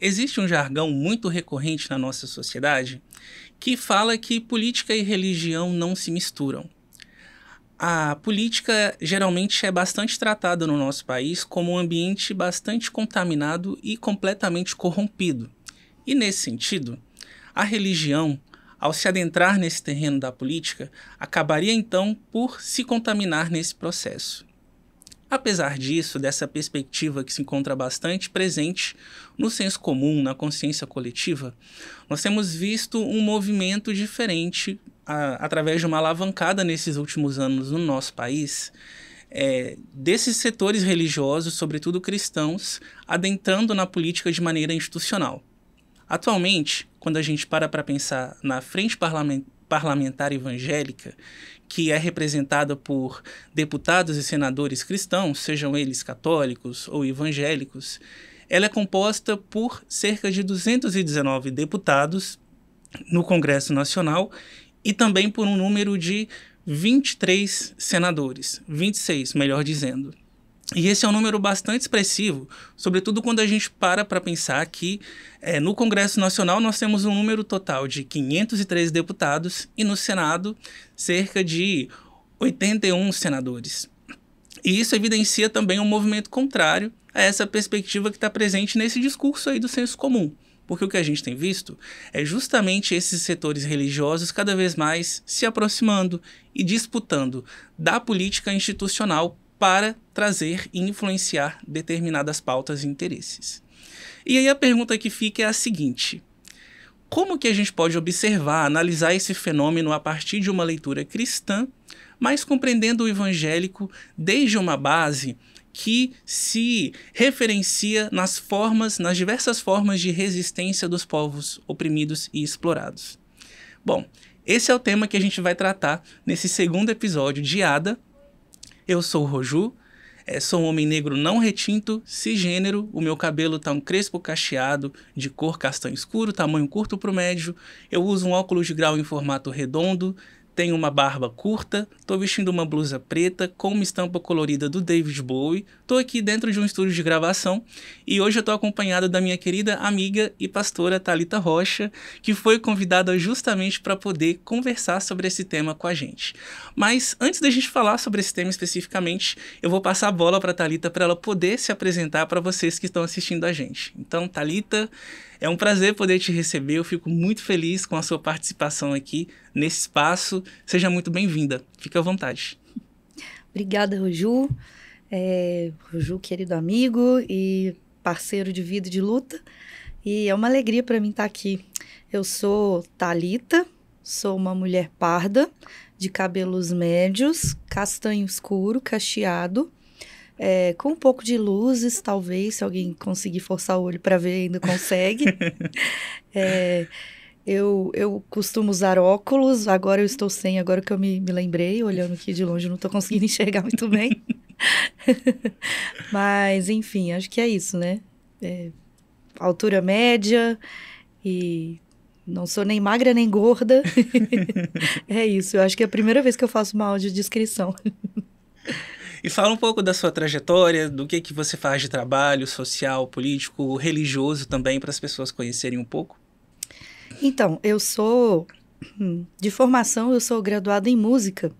Existe um jargão muito recorrente na nossa sociedade que fala que política e religião não se misturam. A política geralmente é bastante tratada no nosso país como um ambiente bastante contaminado e completamente corrompido. E nesse sentido, a religião, ao se adentrar nesse terreno da política, acabaria então por se contaminar nesse processo. Apesar disso, dessa perspectiva que se encontra bastante presente no senso comum, na consciência coletiva, nós temos visto um movimento diferente através de uma alavancada nesses últimos anos no nosso país, desses setores religiosos, sobretudo cristãos, adentrando na política de maneira institucional. Atualmente, quando a gente para pensar na frente parlamentar evangélica, que é representada por deputados e senadores cristãos, sejam eles católicos ou evangélicos, ela é composta por cerca de 219 deputados no Congresso Nacional e também por um número de 23 senadores, 26, melhor dizendo. E esse é um número bastante expressivo, sobretudo quando a gente para pensar que no Congresso Nacional nós temos um número total de 503 deputados e no Senado cerca de 81 senadores. E isso evidencia também um movimento contrário a essa perspectiva que está presente nesse discurso aí do senso comum. Porque o que a gente tem visto é justamente esses setores religiosos cada vez mais se aproximando e disputando da política institucional para trazer e influenciar determinadas pautas e interesses. E aí a pergunta que fica é a seguinte: como que a gente pode observar, analisar esse fenômeno a partir de uma leitura cristã, mas compreendendo o evangélico desde uma base que se referencia nas diversas formas de resistência dos povos oprimidos e explorados? Bom, esse é o tema que a gente vai tratar nesse segundo episódio de Ada. Eu sou o Roju, sou um homem negro não retinto, cisgênero, o meu cabelo tá um crespo cacheado, de cor castanho escuro, tamanho curto para o médio, eu uso um óculos de grau em formato redondo, tenho uma barba curta, tô vestindo uma blusa preta com uma estampa colorida do David Bowie, tô aqui dentro de um estúdio de gravação e hoje eu tô acompanhado da minha querida amiga e pastora Thalita Rocha, que foi convidada justamente para poder conversar sobre esse tema com a gente. Mas antes da gente falar sobre esse tema especificamente, eu vou passar a bola para a Thalita para ela poder se apresentar para vocês que estão assistindo a gente. Então, Thalita, é um prazer poder te receber, eu fico muito feliz com a sua participação aqui nesse espaço. Seja muito bem-vinda, fique à vontade. Obrigada, Roju. Roju, querido amigo e parceiro de vida e de luta. E é uma alegria para mim estar aqui. Eu sou Thalita, sou uma mulher parda, de cabelos médios, castanho escuro, cacheado, com um pouco de luzes, talvez, se alguém conseguir forçar o olho para ver, ainda consegue. Eu costumo usar óculos, agora eu estou sem, agora que eu me lembrei, olhando aqui de longe, eu não estou conseguindo enxergar muito bem. Mas, enfim, acho que é isso, né? Altura média e não sou nem magra nem gorda. É isso, eu acho que é a primeira vez que eu faço uma audiodescrição. E fala um pouco da sua trajetória, do que você faz de trabalho social, político, religioso também, para as pessoas conhecerem um pouco. Então, de formação, eu sou graduada em música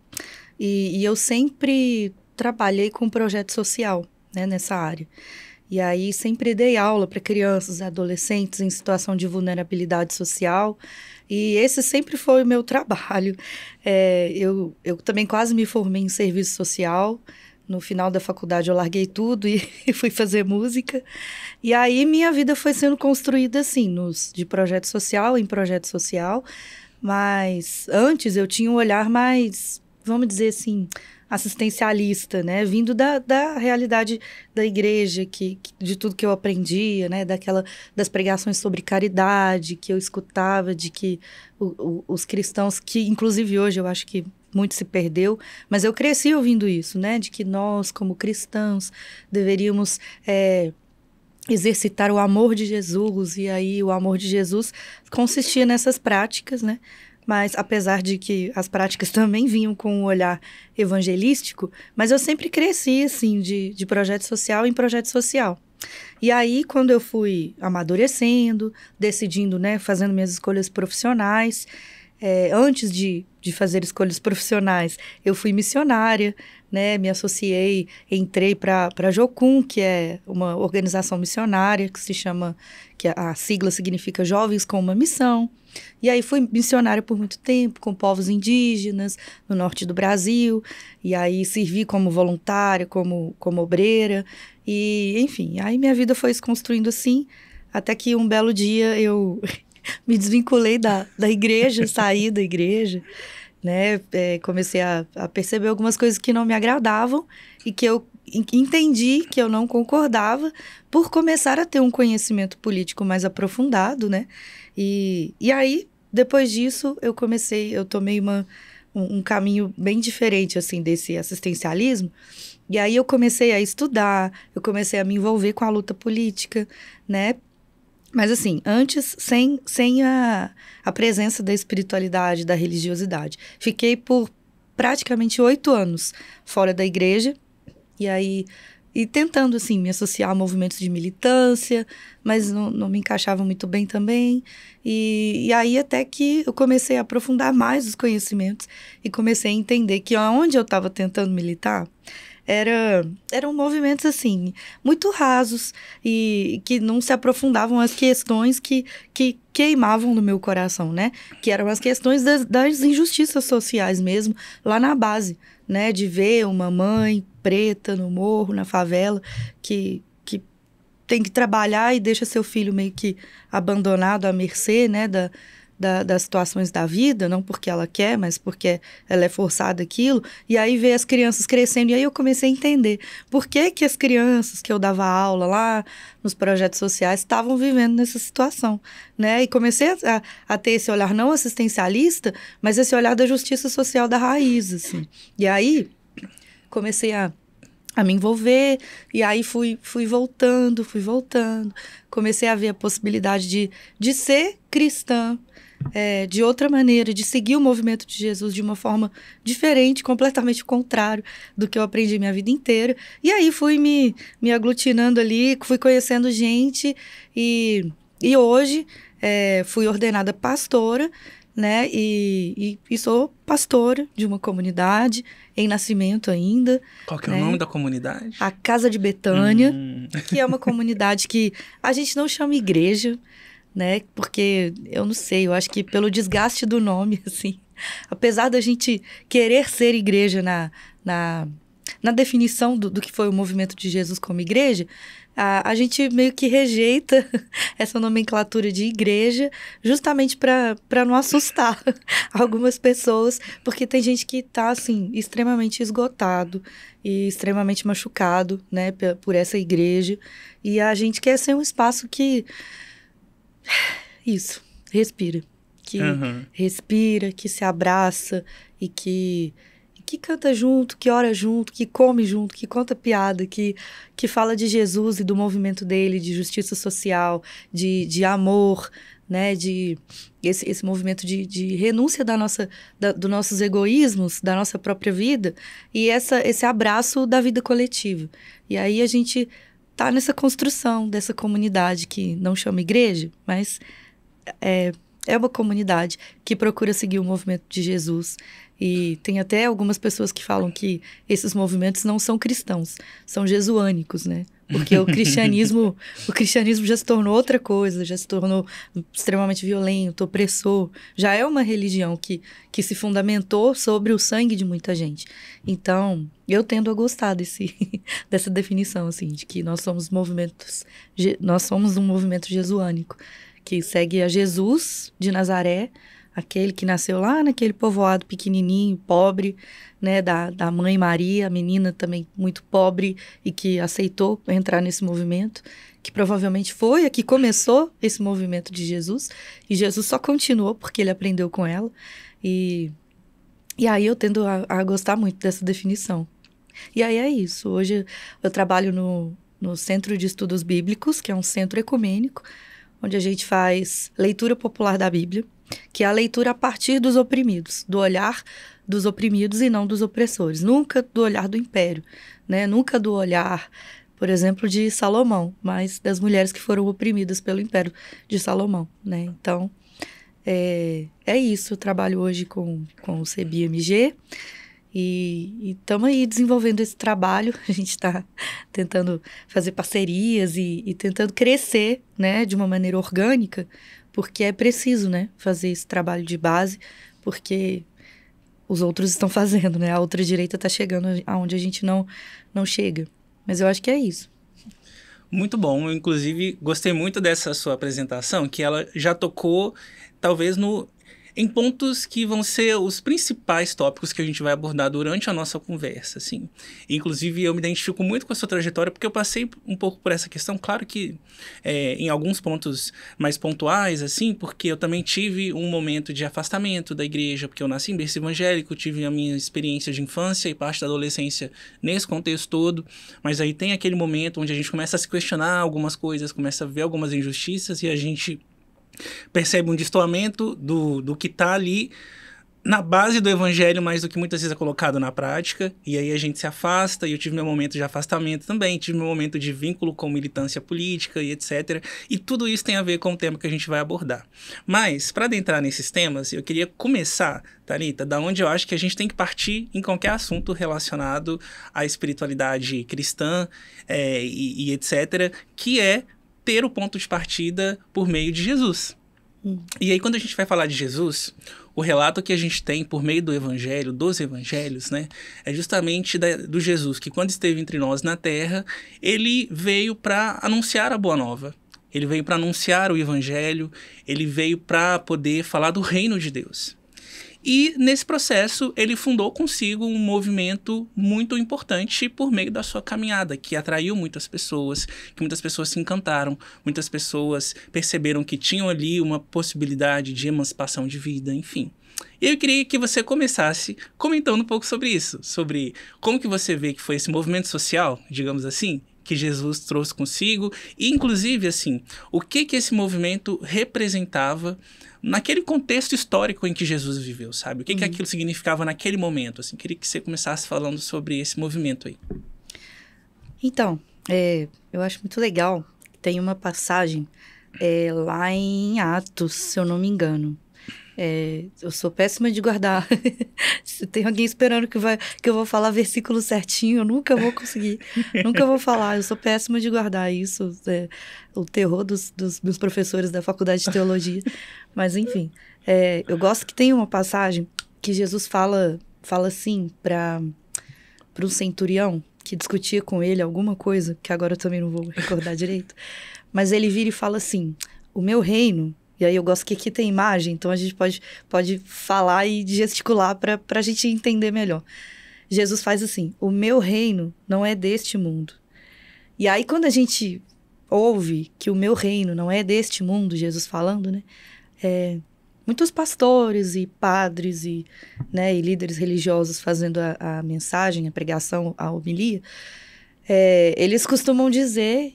e eu sempre trabalhei com projeto social, né, nessa área. E aí sempre dei aula para crianças e adolescentes em situação de vulnerabilidade social e esse sempre foi o meu trabalho. Eu também quase me formei em serviço social. No final da faculdade eu larguei tudo e fui fazer música. E aí minha vida foi sendo construída assim, de projeto social em projeto social. Mas antes eu tinha um olhar mais, vamos dizer assim, assistencialista, né? Vindo da realidade da igreja, de tudo que eu aprendia, né? Das pregações sobre caridade que eu escutava, de que os cristãos, que inclusive hoje eu acho que muito se perdeu, mas eu cresci ouvindo isso, né? De que nós, como cristãos, deveríamos exercitar o amor de Jesus, e aí o amor de Jesus consistia nessas práticas, né? Mas apesar de que as práticas também vinham com um olhar evangelístico, mas eu sempre cresci, assim, de projeto social em projeto social. E aí, quando eu fui amadurecendo, decidindo, né, fazendo minhas escolhas profissionais, antes de fazer escolhas profissionais, eu fui missionária, né, me associei, entrei para a Jocum, que é uma organização missionária, que se chama, que a sigla significa Jovens com uma Missão. E aí fui missionária por muito tempo, com povos indígenas, no norte do Brasil, e aí servi como voluntária, como obreira, e enfim, aí minha vida foi se construindo assim, até que um belo dia eu me desvinculei da igreja, saí da igreja, né? Comecei a perceber algumas coisas que não me agradavam e que eu entendi que eu não concordava por começar a ter um conhecimento político mais aprofundado, né? E aí, depois disso, eu tomei um caminho bem diferente, assim, desse assistencialismo. E aí eu comecei a estudar, eu comecei a me envolver com a luta política, né? Mas assim, antes, sem a presença da espiritualidade, da religiosidade. Fiquei por praticamente 8 anos fora da igreja, e tentando, assim, me associar a movimentos de militância, mas não me encaixava muito bem também. E aí até que eu comecei a aprofundar mais os conhecimentos e comecei a entender que onde eu estava tentando militar eram movimentos, assim, muito rasos e que não se aprofundavam as questões que queimavam no meu coração, né? Que eram as questões das injustiças sociais mesmo, lá na base, né? De ver uma mãe preta no morro, na favela, que tem que trabalhar e deixa seu filho meio que abandonado à mercê, né? Das situações da vida, não porque ela quer, mas porque ela é forçada aquilo, e aí ver as crianças crescendo, e aí eu comecei a entender por que as crianças que eu dava aula lá nos projetos sociais estavam vivendo nessa situação, né, e comecei a ter esse olhar não assistencialista, mas esse olhar da justiça social da raiz, assim, e aí comecei a me envolver, e aí fui voltando, comecei a ver a possibilidade de ser cristã, de outra maneira, de seguir o movimento de Jesus de uma forma diferente, completamente contrário do que eu aprendi minha vida inteira. E aí fui me aglutinando ali, fui conhecendo gente e hoje fui ordenada pastora, né? E sou pastora de uma comunidade em nascimento ainda. Qual que é né? o nome da comunidade? A Casa de Betânia, que é uma comunidade que a gente não chama igreja, né? Porque eu não sei, eu acho que pelo desgaste do nome, assim, apesar da gente querer ser igreja na definição do que foi o movimento de Jesus como igreja, a gente meio que rejeita essa nomenclatura de igreja justamente para não assustar algumas pessoas, porque tem gente que está, assim, extremamente esgotado e extremamente machucado, né, por essa igreja, e a gente quer ser um espaço que respira, respira, que se abraça e que canta junto, que ora junto, que come junto, que conta piada, que fala de Jesus e do movimento dele, de justiça social, de amor, né, de esse movimento de renúncia dos nossos egoísmos, da nossa própria vida, e esse abraço da vida coletiva. E aí a gente tá nessa construção dessa comunidade que não chama igreja, mas é uma comunidade que procura seguir o movimento de Jesus. E tem até algumas pessoas que falam que esses movimentos não são cristãos, são jesuânicos, né? Porque o cristianismo já se tornou outra coisa, já se tornou extremamente violento, opressor. Já é uma religião que se fundamentou sobre o sangue de muita gente. Então, eu tendo a gostar dessa definição, assim, de que nós somos um movimento jesuânico, que segue a Jesus de Nazaré, aquele que nasceu lá naquele povoado pequenininho, pobre, né, da mãe Maria, a menina também muito pobre e que aceitou entrar nesse movimento, que provavelmente foi a que começou esse movimento de Jesus, e Jesus só continuou porque ele aprendeu com ela, e aí eu tendo a gostar muito dessa definição. E aí é isso, hoje eu trabalho no Centro de Estudos Bíblicos, que é um centro ecumênico, onde a gente faz leitura popular da Bíblia, que é a leitura a partir dos oprimidos, do olhar dos oprimidos e não dos opressores. Nunca do olhar do império, né? Nunca do olhar por exemplo, de Salomão, mas das mulheres que foram oprimidas pelo Império de Salomão, né? Então, é isso. Eu trabalho hoje com o CBMG e estamos aí desenvolvendo esse trabalho. A gente está tentando fazer parcerias e tentando crescer, né, de uma maneira orgânica, porque é preciso, né, fazer esse trabalho de base, porque os outros estão fazendo, né? A outra direita está chegando aonde a gente não chega. Mas eu acho que é isso. Muito bom. Eu, inclusive, gostei muito dessa sua apresentação, que ela já tocou, talvez, em pontos que vão ser os principais tópicos que a gente vai abordar durante a nossa conversa, assim. Inclusive, eu me identifico muito com a sua trajetória, porque eu passei um pouco por essa questão, claro que em alguns pontos mais pontuais, assim, porque eu também tive um momento de afastamento da igreja, porque eu nasci em berço evangélico, tive a minha experiência de infância e parte da adolescência nesse contexto todo, mas aí tem aquele momento onde a gente começa a se questionar algumas coisas, começa a ver algumas injustiças e a gente percebe um destoamento do que está ali na base do evangelho, mais do que muitas vezes é colocado na prática, e aí a gente se afasta, e eu tive meu momento de afastamento também, tive meu momento de vínculo com militância política e etc. E tudo isso tem a ver com o tema que a gente vai abordar. Mas, para adentrar nesses temas, eu queria começar, Thalita, da onde eu acho que a gente tem que partir em qualquer assunto relacionado à espiritualidade cristã e etc., que é ter o ponto de partida por meio de Jesus. E aí, quando a gente vai falar de Jesus, o relato que a gente tem por meio do evangelho, dos evangelhos, né, é justamente do Jesus que, quando esteve entre nós na terra, ele veio para anunciar a boa nova. Ele veio para anunciar o evangelho, ele veio para poder falar do reino de Deus. E, nesse processo, ele fundou consigo um movimento muito importante por meio da sua caminhada, que atraiu muitas pessoas, que muitas pessoas se encantaram, muitas pessoas perceberam que tinham ali uma possibilidade de emancipação de vida, enfim. E eu queria que você começasse comentando um pouco sobre isso, sobre como que você vê que foi esse movimento social, digamos assim, que Jesus trouxe consigo, e inclusive, assim, o que esse movimento representava naquele contexto histórico em que Jesus viveu, sabe? O que aquilo significava naquele momento, assim. Queria que você começasse falando sobre esse movimento aí. Então, eu acho muito legal, tem uma passagem lá em Atos, se eu não me engano. Eu sou péssima de guardar. Se tem alguém esperando que eu vou falar versículo certinho, eu nunca vou conseguir. Nunca vou falar. Eu sou péssima de guardar isso. O terror dos meus professores da faculdade de teologia. Mas, enfim. Eu gosto que tem uma passagem que Jesus fala assim para um centurião que discutia com ele alguma coisa, que agora eu também não vou recordar direito. Mas ele vira e fala assim: o meu reino... E aí eu gosto que aqui tem imagem, então a gente pode falar e gesticular para a gente entender melhor. Jesus faz assim: o meu reino não é deste mundo. E aí quando a gente ouve que o meu reino não é deste mundo, Jesus falando, né? Muitos pastores e padres e líderes religiosos fazendo a mensagem, a pregação, a homilia, eles costumam dizer...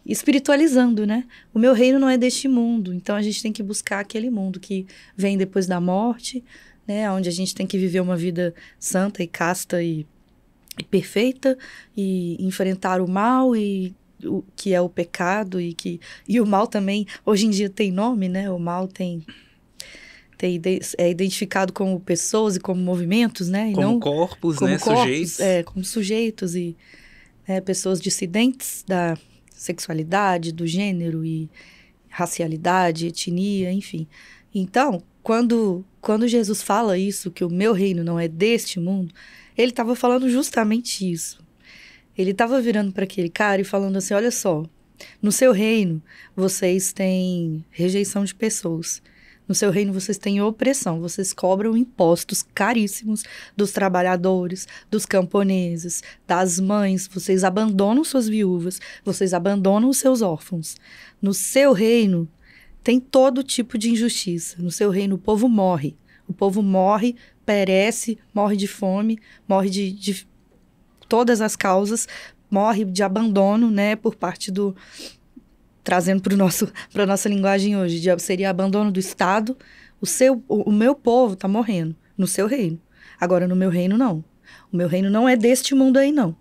espiritualizando, né? O meu reino não é deste mundo, então a gente tem que buscar aquele mundo que vem depois da morte, né? Onde a gente tem que viver uma vida santa e casta e perfeita e enfrentar o mal o que é o pecado e o mal também hoje em dia tem nome, né? O mal é identificado como pessoas e como movimentos, né? E como não corpos, como né? Corpos, sujeitos. Como sujeitos e pessoas dissidentes da sexualidade, do gênero e racialidade, etnia, enfim. Então, quando Jesus fala isso, que o meu reino não é deste mundo, ele estava falando justamente isso. Ele estava virando para aquele cara e falando assim: olha só, no seu reino vocês têm rejeição de pessoas. No seu reino vocês têm opressão, vocês cobram impostos caríssimos dos trabalhadores, dos camponeses, das mães, vocês abandonam suas viúvas, vocês abandonam os seus órfãos. No seu reino tem todo tipo de injustiça. No seu reino o povo morre, perece, morre de fome, morre de todas as causas, morre de abandono, né, por parte do... Trazendo para a nossa linguagem hoje, seria abandono do Estado. O meu povo está morrendo no seu reino. Agora, no meu reino, não. O meu reino não é deste mundo aí, não.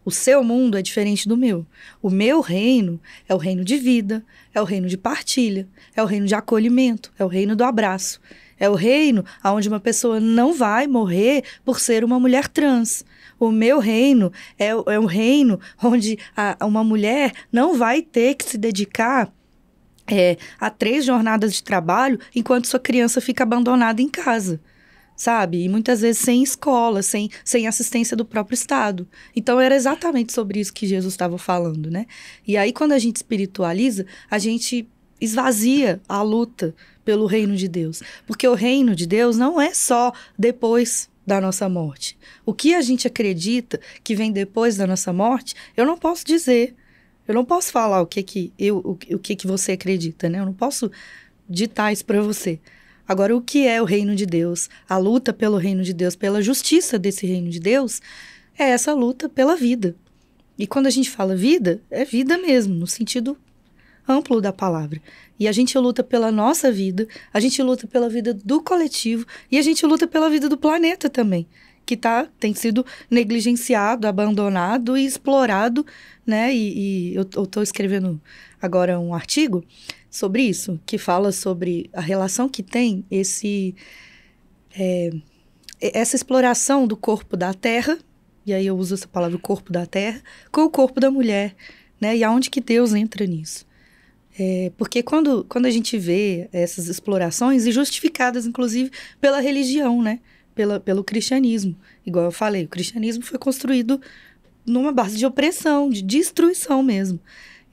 O seu mundo é diferente do meu. O meu reino é o reino de vida, é o reino de partilha, é o reino de acolhimento, é o reino do abraço. É o reino onde uma pessoa não vai morrer por ser uma mulher trans. O meu reino é um reino onde uma mulher não vai ter que se dedicar a 3 jornadas de trabalho enquanto sua criança fica abandonada em casa, sabe? E muitas vezes sem escola, sem assistência do próprio Estado. Então, era exatamente sobre isso que Jesus estava falando, né? E aí, quando a gente espiritualiza, a gente esvazia a luta pelo reino de Deus. Porque o reino de Deus não é só depois da nossa morte. O que a gente acredita que vem depois da nossa morte, eu não posso dizer. Eu não posso falar o que você acredita, né? Eu não posso ditar isso para você. Agora, o que é o reino de Deus? A luta pelo reino de Deus, pela justiça desse reino de Deus, é essa luta pela vida. E quando a gente fala vida, é vida mesmo, no sentido amplo da palavra. E a gente luta pela nossa vida, a gente luta pela vida do coletivo e a gente luta pela vida do planeta também, que tem sido negligenciado, abandonado e explorado, né? E eu estou escrevendo agora um artigo sobre isso, que fala sobre a relação que tem essa exploração do corpo da terra, e aí eu uso essa palavra, corpo da terra, com o corpo da mulher, né? E aonde que Deus entra nisso? Porque quando a gente vê essas explorações, e justificadas, inclusive, pela religião, né? Pelo cristianismo. Igual eu falei, o cristianismo foi construído numa base de opressão, de destruição mesmo.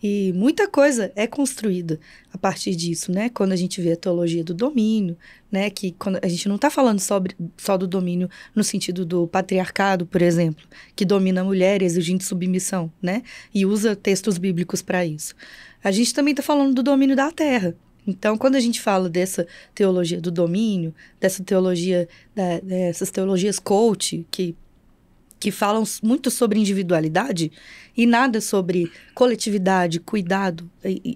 E muita coisa é construída a partir disso, né? Quando a gente vê a teologia do domínio, né? Que quando a gente não está falando só do domínio no sentido do patriarcado, por exemplo, que domina a mulher exigindo submissão, né? E usa textos bíblicos para isso. A gente também está falando do domínio da terra. Então, quando a gente fala dessa teologia do domínio, dessa teologia, dessas teologias coach, que falam muito sobre individualidade e nada sobre coletividade, cuidado,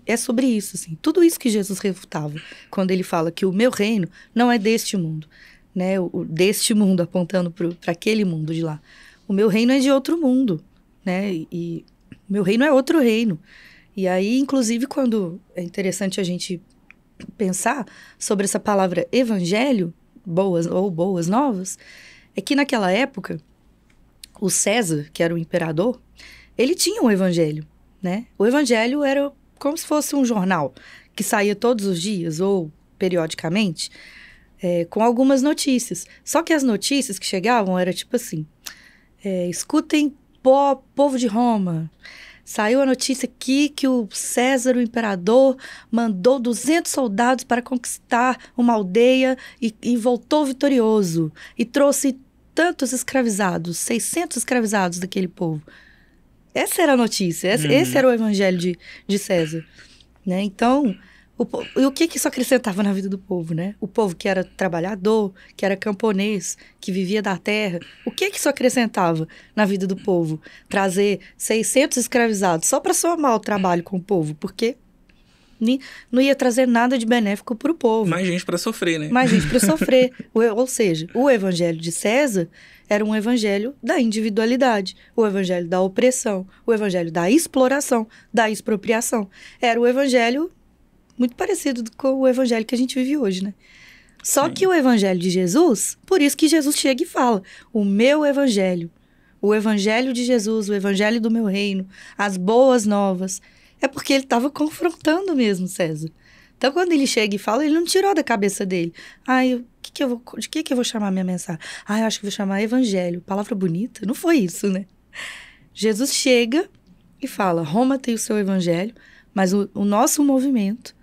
é sobre isso, assim. Tudo isso que Jesus refutava quando ele fala que o meu reino não é deste mundo, né? Deste mundo, apontando para aquele mundo de lá. O meu reino é de outro mundo, né? E o meu reino é outro reino. E aí, inclusive, quando é interessante a gente pensar sobre essa palavra evangelho, boas novas, é que naquela época, o César, que era o imperador, ele tinha um evangelho, né? O evangelho era como se fosse um jornal que saía todos os dias ou periodicamente, com algumas notícias. Só que as notícias que chegavam era tipo assim, escutem, povo de Roma, saiu a notícia aqui que o César, o imperador, mandou 200 soldados para conquistar uma aldeia e voltou vitorioso. E trouxe tantos escravizados, 600 escravizados daquele povo. Essa era a notícia, esse era o evangelho de César. Né? Então, o que isso acrescentava na vida do povo? Né? O povo que era trabalhador, que era camponês, que vivia da terra, o que isso acrescentava na vida do povo? Trazer 600 escravizados só para somar o trabalho com o povo, porque não ia trazer nada de benéfico para o povo. Mais gente para sofrer, né? Mais gente para sofrer. Ou seja, o evangelho de César era um evangelho da individualidade, o evangelho da opressão, o evangelho da exploração, da expropriação. Era o evangelho muito parecido com o evangelho que a gente vive hoje, né? Só que o evangelho de Jesus, por isso que Jesus chega e fala, o meu evangelho, o evangelho de Jesus, o evangelho do meu reino, as boas novas, é porque ele estava confrontando mesmo César. Então, quando ele chega e fala, ele não tirou da cabeça dele. De que eu vou chamar minha mensagem? Eu acho que vou chamar evangelho. Palavra bonita? Não foi isso, né? Jesus chega e fala, Roma tem o seu evangelho, mas o nosso movimento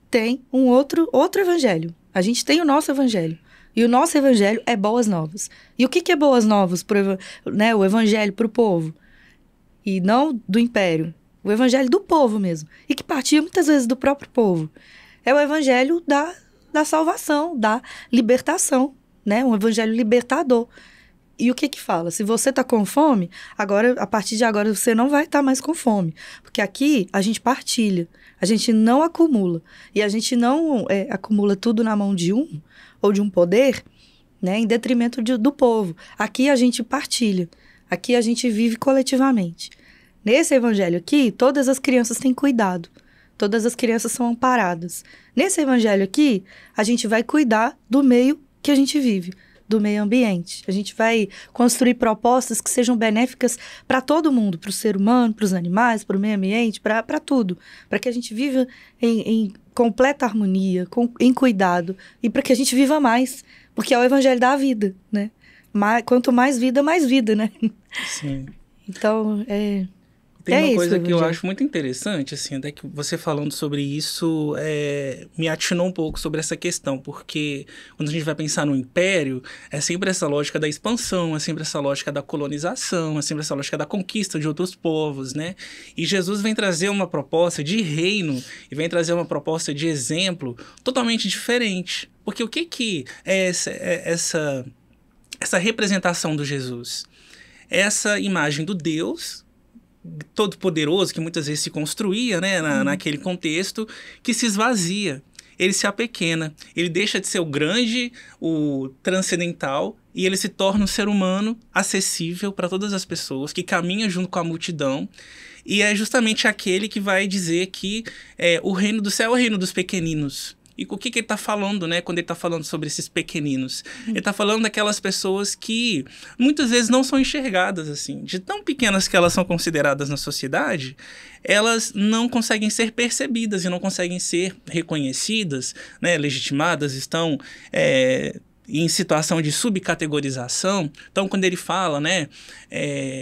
tem um outro evangelho. A gente tem o nosso evangelho. E o nosso evangelho é boas novas. E o que é boas novas? Né, o evangelho para o povo. E não do império. O evangelho do povo mesmo. E que partia muitas vezes do próprio povo. É o evangelho da salvação, da libertação. Né? Um evangelho libertador. E o que fala? Se você está com fome, a partir de agora você não vai estar mais com fome. Porque aqui a gente partilha. A gente não acumula. E a gente não acumula tudo na mão de um, ou de um poder, né, em detrimento do povo. Aqui a gente partilha. Aqui a gente vive coletivamente. Nesse evangelho aqui, todas as crianças têm cuidado. Todas as crianças são amparadas. Nesse evangelho aqui, a gente vai cuidar do meio que a gente vive, do meio ambiente. A gente vai construir propostas que sejam benéficas para todo mundo, para o ser humano, para os animais, para o meio ambiente, para tudo. Para que a gente viva em completa harmonia, em cuidado, e para que a gente viva mais, porque é o evangelho da vida, né? Quanto mais vida, né? Sim. Então, Tem uma coisa que eu acho muito interessante, assim, até que você falando sobre isso me atinou um pouco sobre essa questão, porque quando a gente vai pensar no império, é sempre essa lógica da expansão, é sempre essa lógica da colonização, é sempre essa lógica da conquista de outros povos, né? E Jesus vem trazer uma proposta de reino e vem trazer uma proposta de exemplo totalmente diferente. Porque o que é essa representação do Jesus? Essa imagem do Deus todo-poderoso que muitas vezes se construía, né, naquele contexto, que se esvazia. Ele se apequena, ele deixa de ser o grande, o transcendental, e ele se torna um ser humano acessível para todas as pessoas, que caminha junto com a multidão, e é justamente aquele que vai dizer que o reino do céu é o reino dos pequeninos. E o que ele está falando, né, quando ele está falando sobre esses pequeninos? Ele está falando daquelas pessoas que muitas vezes não são enxergadas, assim. De tão pequenas que elas são consideradas na sociedade, elas não conseguem ser percebidas e não conseguem ser reconhecidas, né, legitimadas, estão em situação de subcategorização. Então, quando ele fala, né,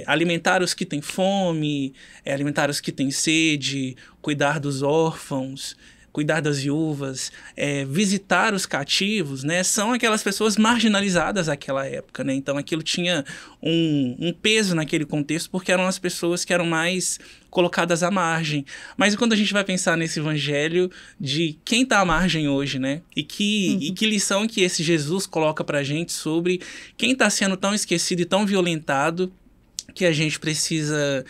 alimentar os que têm fome, alimentar os que têm sede, cuidar dos órfãos, cuidar das viúvas, visitar os cativos, né? São aquelas pessoas marginalizadas naquela época, né? Então aquilo tinha um peso naquele contexto, porque eram as pessoas que eram mais colocadas à margem. Mas quando a gente vai pensar nesse evangelho de quem está à margem hoje, né? E que lição que esse Jesus coloca pra gente sobre quem está sendo tão esquecido e tão violentado, que a gente precisa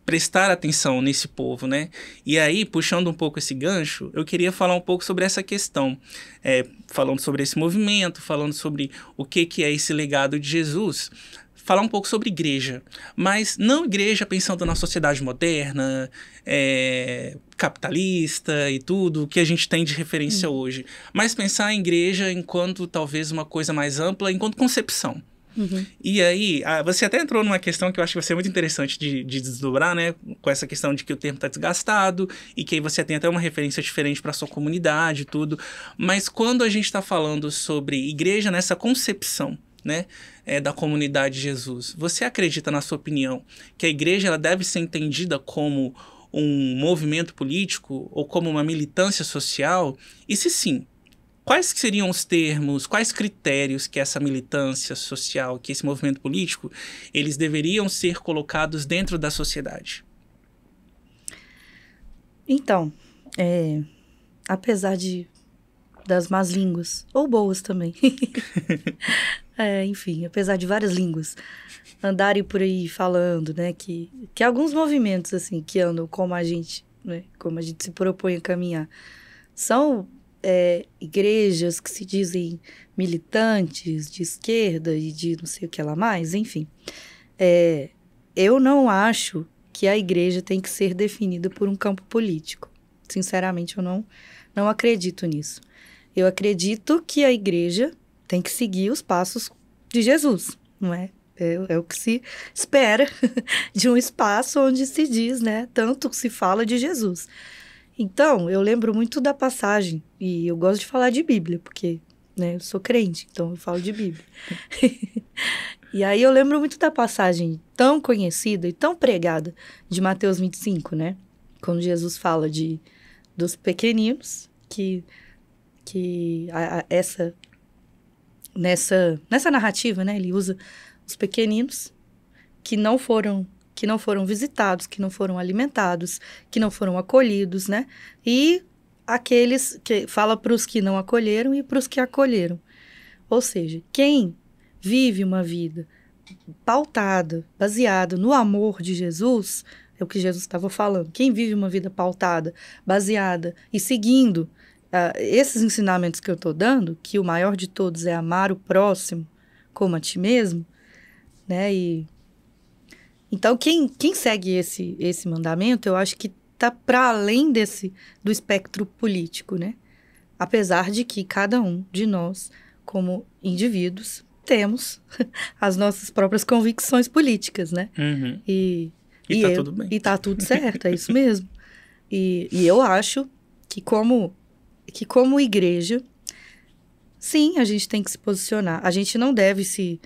prestar atenção nesse povo, né? E aí, puxando um pouco esse gancho, eu queria falar um pouco sobre essa questão, falando sobre esse movimento, falando sobre o que é esse legado de Jesus, falar um pouco sobre igreja, mas não igreja pensando na sociedade moderna, capitalista e tudo, que a gente tem de referência hoje, mas pensar em igreja enquanto talvez uma coisa mais ampla, enquanto concepção. Uhum. E aí, você até entrou numa questão que eu acho que vai ser muito interessante de desdobrar, né? Com essa questão de que o termo está desgastado e que aí você tem até uma referência diferente para sua comunidade e tudo. Mas quando a gente está falando sobre igreja nessa concepção, né, da comunidade de Jesus, você acredita, na sua opinião, que a igreja ela deve ser entendida como um movimento político ou como uma militância social? E se sim, quais seriam os termos, quais critérios que essa militância social, que esse movimento político, eles deveriam ser colocados dentro da sociedade? Então, apesar das más línguas, ou boas também, enfim, apesar de várias línguas andarem por aí falando, né, que alguns movimentos, assim, que andam como a gente, né, como a gente se propõe a caminhar, são igrejas que se dizem militantes de esquerda e de não sei o que lá mais, enfim. Eu não acho que a igreja tem que ser definida por um campo político. Sinceramente, eu não acredito nisso. Eu acredito que a igreja tem que seguir os passos de Jesus, não é? É o que se espera de um espaço onde se diz, né? Tanto se fala de Jesus. Então, eu lembro muito da passagem, e eu gosto de falar de Bíblia, porque, né, eu sou crente, então eu falo de Bíblia. E aí eu lembro muito da passagem tão conhecida e tão pregada de Mateus 25, né? Quando Jesus fala dos pequeninos, nessa narrativa, né, ele usa os pequeninos que não foram visitados, que não foram alimentados, que não foram acolhidos, né? E aqueles que fala para os que não acolheram e para os que acolheram. Ou seja, quem vive uma vida pautada, baseada no amor de Jesus, é o que Jesus estava falando. Quem vive uma vida pautada, baseada e seguindo esses ensinamentos que eu estou dando, que o maior de todos é amar o próximo como a ti mesmo, né? E Então, quem segue esse mandamento, eu acho que está para além do espectro político, né? Apesar de que cada um de nós, como indivíduos, temos as nossas próprias convicções políticas, né? Uhum. E tá tudo bem. E tá tudo certo, é isso mesmo. E eu acho que como igreja, sim, a gente tem que se posicionar. A gente não deve se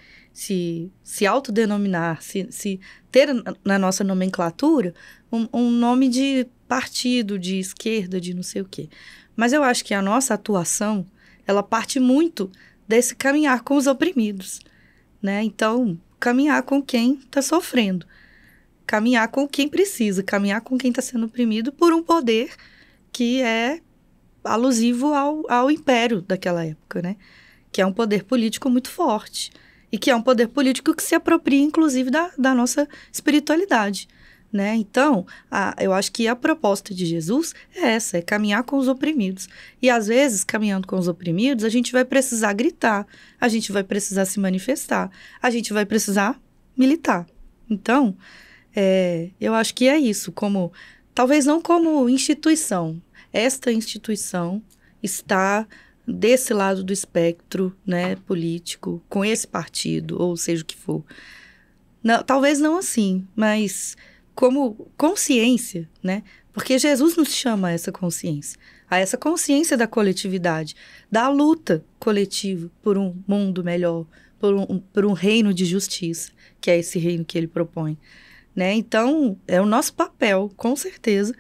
autodenominar, se ter na nossa nomenclatura um nome de partido, de esquerda, de não sei o quê. Mas eu acho que a nossa atuação, ela parte muito desse caminhar com os oprimidos, né? Então, caminhar com quem está sofrendo, caminhar com quem precisa, caminhar com quem está sendo oprimido por um poder que é alusivo ao império daquela época, né? Que é um poder político muito forte e que é um poder político que se apropria, inclusive, da nossa espiritualidade, né? Então, eu acho que a proposta de Jesus é essa, é caminhar com os oprimidos. E, às vezes, caminhando com os oprimidos, a gente vai precisar gritar, a gente vai precisar se manifestar, a gente vai precisar militar. Então, eu acho que é isso, talvez não como instituição. Esta instituição está desse lado do espectro, né, político, com esse partido, ou seja o que for. Não, talvez não assim, mas como consciência, né? Porque Jesus nos chama a essa consciência da coletividade, da luta coletiva por um mundo melhor, por um reino de justiça, que é esse reino que ele propõe, né? Então, é o nosso papel, com certeza,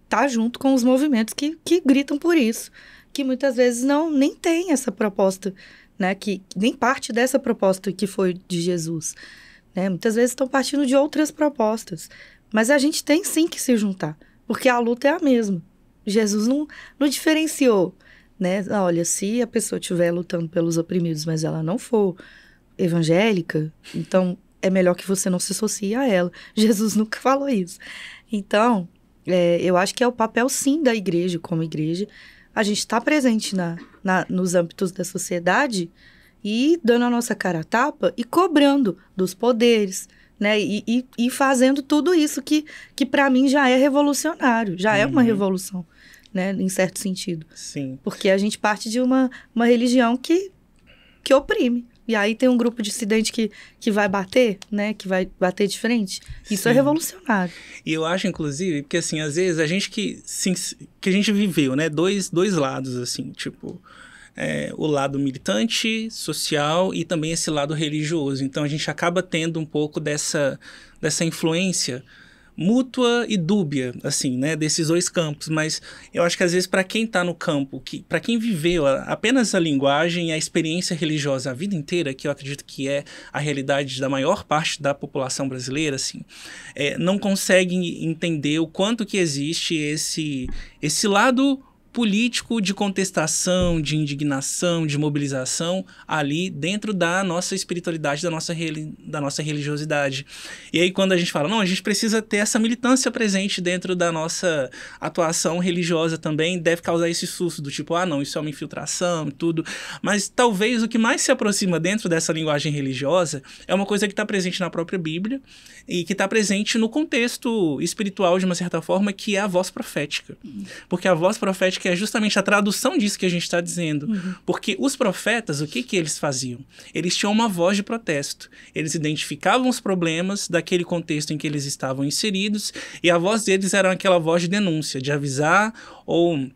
estar junto com os movimentos que gritam por isso, que muitas vezes nem tem essa proposta, né? Que nem parte dessa proposta que foi de Jesus, né? Muitas vezes estão partindo de outras propostas. Mas a gente tem sim que se juntar, porque a luta é a mesma. Jesus não diferenciou, né? Olha, se a pessoa estiver lutando pelos oprimidos, mas ela não for evangélica, então é melhor que você não se associe a ela. Jesus nunca falou isso. Então, eu acho que é o papel sim da igreja, como igreja, a gente está presente nos âmbitos da sociedade e dando a nossa cara a tapa e cobrando dos poderes, né? E fazendo tudo isso que para mim já é revolucionário, já é uma revolução, né? Em certo sentido. Sim. Porque a gente parte de uma religião que oprime. E aí tem um grupo dissidente que vai bater, né? Que vai bater de frente. Isso Sim. É revolucionário. E eu acho, inclusive, porque assim, às vezes a gente que a gente viveu, né? Dois lados, assim, tipo... o lado militante, social e também esse lado religioso. Então, a gente acaba tendo um pouco dessa influência mútua e dúbia, assim, né, desses dois campos. Mas eu acho que, às vezes, para quem está no campo, para quem viveu apenas a linguagem e a experiência religiosa a vida inteira, que eu acredito que é a realidade da maior parte da população brasileira, assim, não consegue entender o quanto que existe esse lado político de contestação, de indignação, de mobilização ali dentro da nossa espiritualidade, da nossa religiosidade. E aí quando a gente fala, não, a gente precisa ter essa militância presente dentro da nossa atuação religiosa também, deve causar esse susto do tipo, não, isso é uma infiltração e tudo. Mas talvez o que mais se aproxima dentro dessa linguagem religiosa é uma coisa que está presente na própria Bíblia e que está presente no contexto espiritual, de uma certa forma, que é a voz profética. Porque a voz profética é justamente a tradução disso que a gente está dizendo. Porque os profetas, o que eles faziam? Eles tinham uma voz de protesto. Eles identificavam os problemas daquele contexto em que eles estavam inseridos e a voz deles era aquela voz de denúncia, de avisar ou...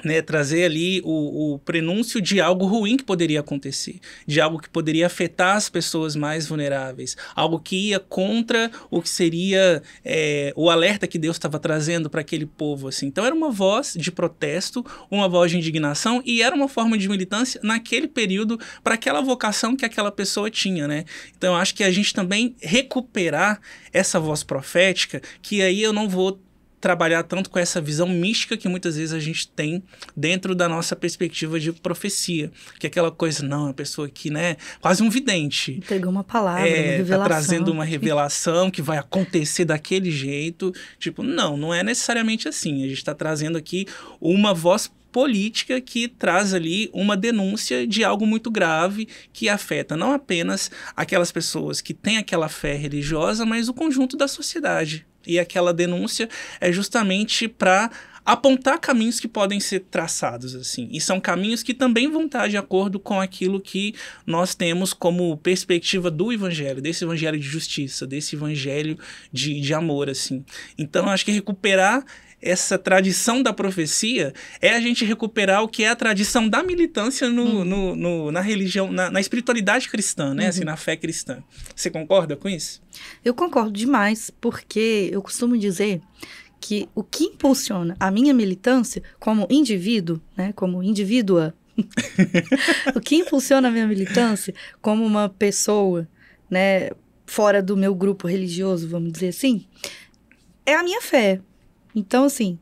né, trazer ali o prenúncio de algo ruim que poderia acontecer, de algo que poderia afetar as pessoas mais vulneráveis, algo que ia contra o que seria o alerta que Deus estava trazendo para aquele povo. Assim. Então era uma voz de protesto, uma voz de indignação e era uma forma de militância naquele período para aquela vocação que aquela pessoa tinha. Né? Então eu acho que a gente também recuperar essa voz profética, que aí eu não vou trabalhar tanto com essa visão mística que muitas vezes a gente tem dentro da nossa perspectiva de profecia. Que é aquela coisa, não, a pessoa que, né, quase um vidente. Entregou uma palavra, uma revelação. Tá trazendo uma revelação que vai acontecer daquele jeito. Tipo, não é necessariamente assim. A gente está trazendo aqui uma voz política que traz ali uma denúncia de algo muito grave que afeta não apenas aquelas pessoas que têm aquela fé religiosa, mas o conjunto da sociedade. E aquela denúncia é justamente para apontar caminhos que podem ser traçados, assim. E são caminhos que também vão estar de acordo com aquilo que nós temos como perspectiva do evangelho, desse evangelho de justiça, desse evangelho de amor, assim. Então, acho que recuperar essa tradição da profecia é a gente recuperar o que é a tradição da militância na religião, na espiritualidade cristã, né? Assim, na fé cristã. Você concorda com isso? Eu concordo demais, porque eu costumo dizer que o que impulsiona a minha militância como indivíduo, né, como indivídua, o que impulsiona a minha militância como uma pessoa, né, fora do meu grupo religioso, vamos dizer assim, é a minha fé. Então, assim,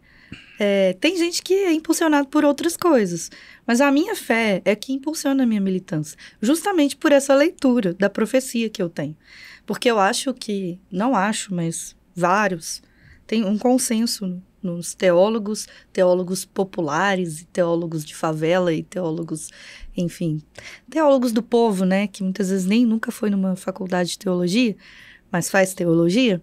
tem gente que é impulsionado por outras coisas, mas a minha fé é que impulsiona a minha militância, justamente por essa leitura da profecia que eu tenho. Porque eu acho que, não acho, mas vários, tem um consenso nos teólogos populares, e teólogos de favela e teólogos, enfim, teólogos do povo, né, que muitas vezes nem nunca foi numa faculdade de teologia, mas faz teologia.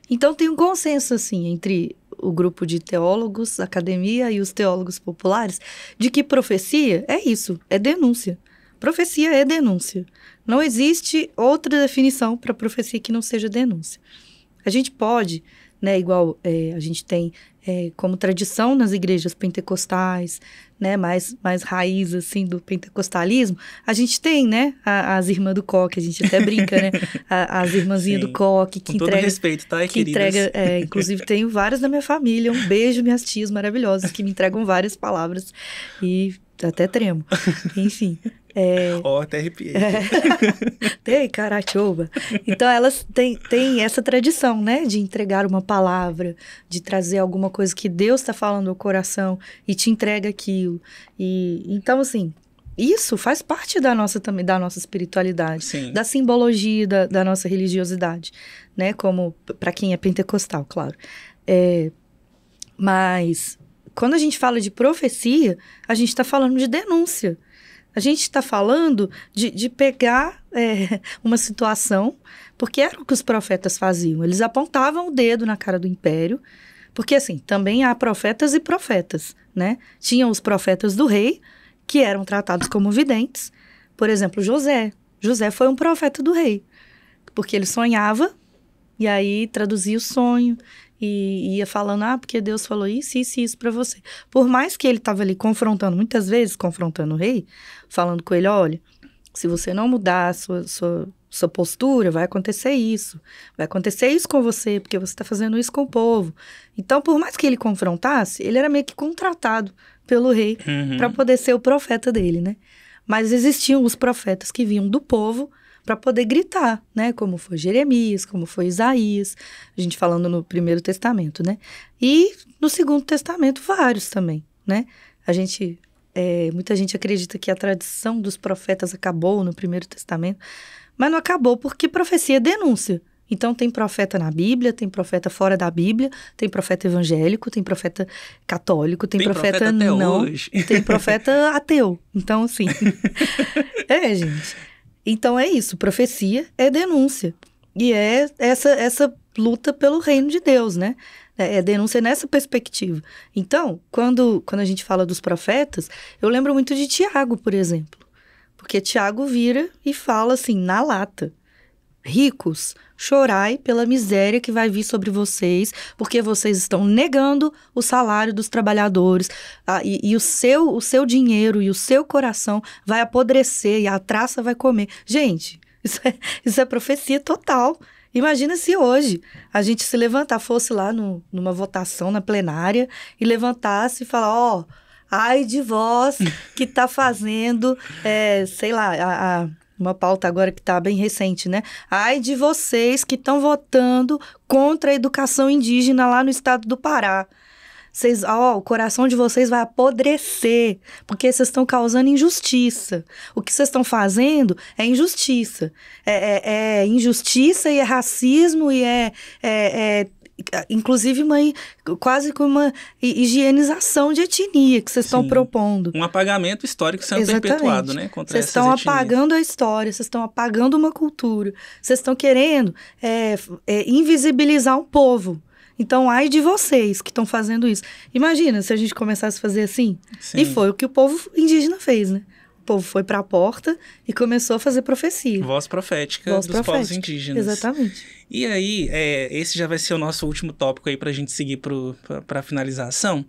Então tem um consenso, assim, entre o grupo de teólogos, academia e os teólogos populares, de que profecia é isso, é denúncia. Profecia é denúncia. Não existe outra definição para profecia que não seja denúncia. A gente pode, né, igual a gente tem como tradição nas igrejas pentecostais, né, mais raiz, assim, do pentecostalismo, a gente tem, né, as irmãs do coque, a gente até brinca, né, as irmãzinhas do coque, que com todo respeito, tá, que entrega, inclusive tenho várias da minha família, um beijo, minhas tias maravilhosas, que me entregam várias palavras e até tremo, enfim. Até arrepiei. Tem carachoba. Então, elas têm essa tradição, né? De entregar uma palavra, de trazer alguma coisa que Deus está falando ao coração e te entrega aquilo. Então, assim, isso faz parte da nossa espiritualidade. Sim. Da simbologia da nossa religiosidade, né? Como para quem é pentecostal, claro. Mas, quando a gente fala de profecia, a gente está falando de denúncia. A gente está falando de pegar uma situação, porque era o que os profetas faziam. Eles apontavam o dedo na cara do império, porque, assim, também há profetas e profetas, né? Tinham os profetas do rei, que eram tratados como videntes. Por exemplo, José. José foi um profeta do rei, porque ele sonhava, e aí traduzia o sonho, e ia falando, porque Deus falou isso para você. Por mais que ele estava ali confrontando, muitas vezes confrontando o rei, falando com ele, olha, se você não mudar a sua postura, vai acontecer isso com você, porque você está fazendo isso com o povo. Então, por mais que ele confrontasse, ele era meio que contratado pelo rei para poder ser o profeta dele, né? Mas existiam os profetas que vinham do povo para poder gritar, né? Como foi Jeremias, como foi Isaías, a gente falando no Primeiro Testamento, né? E no Segundo Testamento, vários também, né? Muita gente acredita que a tradição dos profetas acabou no Primeiro Testamento, mas não acabou porque profecia é denúncia. Então, tem profeta na Bíblia, tem profeta fora da Bíblia, tem profeta evangélico, tem profeta católico, tem profeta não, tem profeta ateu. Então, assim, gente. Então, é isso, profecia é denúncia. E é essa luta pelo reino de Deus, né? É denúncia nessa perspectiva. Então, quando a gente fala dos profetas, eu lembro muito de Tiago, por exemplo. Porque Tiago vira e fala assim, na lata: ricos, chorai pela miséria que vai vir sobre vocês, porque vocês estão negando o salário dos trabalhadores, e o seu dinheiro e o seu coração vai apodrecer e a traça vai comer. Gente, isso é profecia total. Imagina se hoje a gente se levantar, fosse lá numa votação na plenária e levantasse e falar, ai de vós que está fazendo, sei lá, uma pauta agora que está bem recente, né? Ai de vocês que estão votando contra a educação indígena lá no estado do Pará. O coração de vocês vai apodrecer, porque vocês estão causando injustiça. O que vocês estão fazendo é injustiça. É injustiça e é racismo e é inclusive quase com uma higienização de etnia que vocês estão propondo. Um apagamento histórico sendo perpetuado, né? Contra vocês estão apagando a história, vocês estão apagando uma cultura, vocês estão querendo invisibilizar um povo. Então, ai de vocês que estão fazendo isso. Imagina se a gente começasse a fazer assim. Sim. E foi o que o povo indígena fez, né? O povo foi para a porta e começou a fazer profecia. Voz profética dos povos indígenas. Exatamente. E aí, esse já vai ser o nosso último tópico aí para a gente seguir para a finalização.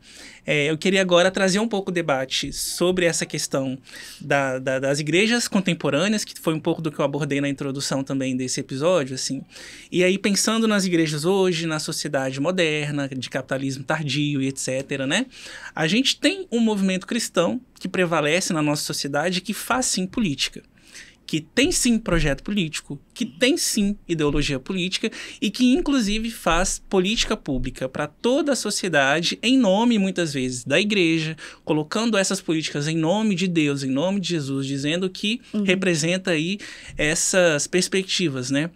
Eu queria agora trazer um pouco o debate sobre essa questão das igrejas contemporâneas, que foi um pouco do que eu abordei na introdução também desse episódio, assim. E aí, pensando nas igrejas hoje, na sociedade moderna, de capitalismo tardio e etc., né? A gente tem um movimento cristão que prevalece na nossa sociedade que faz, sim, política. Que tem sim projeto político, que tem sim ideologia política e que inclusive faz política pública para toda a sociedade em nome, muitas vezes, da igreja, colocando essas políticas em nome de Deus, em nome de Jesus, dizendo que representa aí essas perspectivas, né?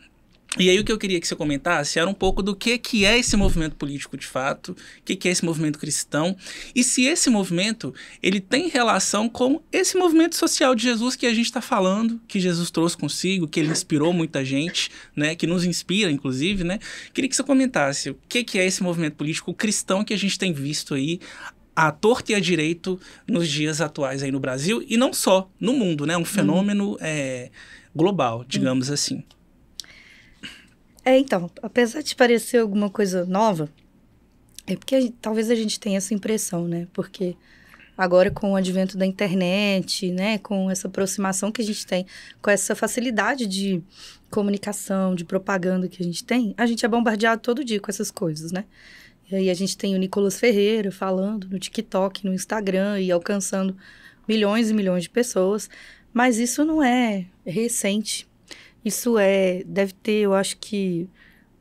E aí o que eu queria que você comentasse era um pouco do que é esse movimento político de fato, o que é esse movimento cristão, e se esse movimento ele tem relação com esse movimento social de Jesus que a gente está falando, que Jesus trouxe consigo, que ele inspirou muita gente, né, que nos inspira, inclusive, né? Queria que você comentasse o que é esse movimento político cristão que a gente tem visto aí à torta e à direito nos dias atuais aí no Brasil, e não só, no mundo, né? Um fenômeno global, digamos assim. Então, apesar de parecer alguma coisa nova, é porque talvez a gente tenha essa impressão, né? Porque agora com o advento da internet, né? Com essa aproximação que a gente tem, com essa facilidade de comunicação, de propaganda que a gente é bombardeado todo dia com essas coisas, né? E aí a gente tem o Nicolas Ferreira falando no TikTok, no Instagram e alcançando milhões e milhões de pessoas, mas isso não é recente. Isso deve ter, eu acho que,